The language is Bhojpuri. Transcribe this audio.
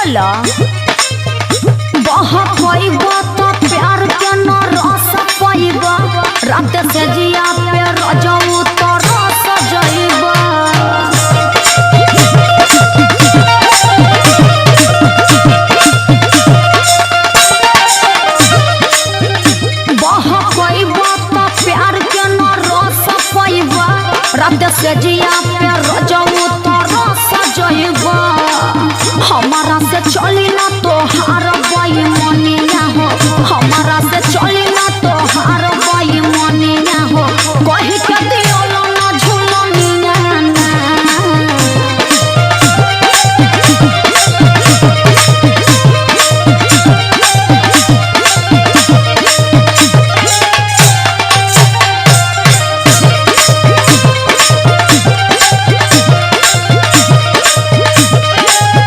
बोला बहकइबा तो प्यार के न रस पाइबा रात से जिया पे रजऊ तो रस जइबा बहकइबा तो प्यार के न रस पाइबा रात से जिया पे रजऊ तो रस जइबा हमारा से चली ना तो हार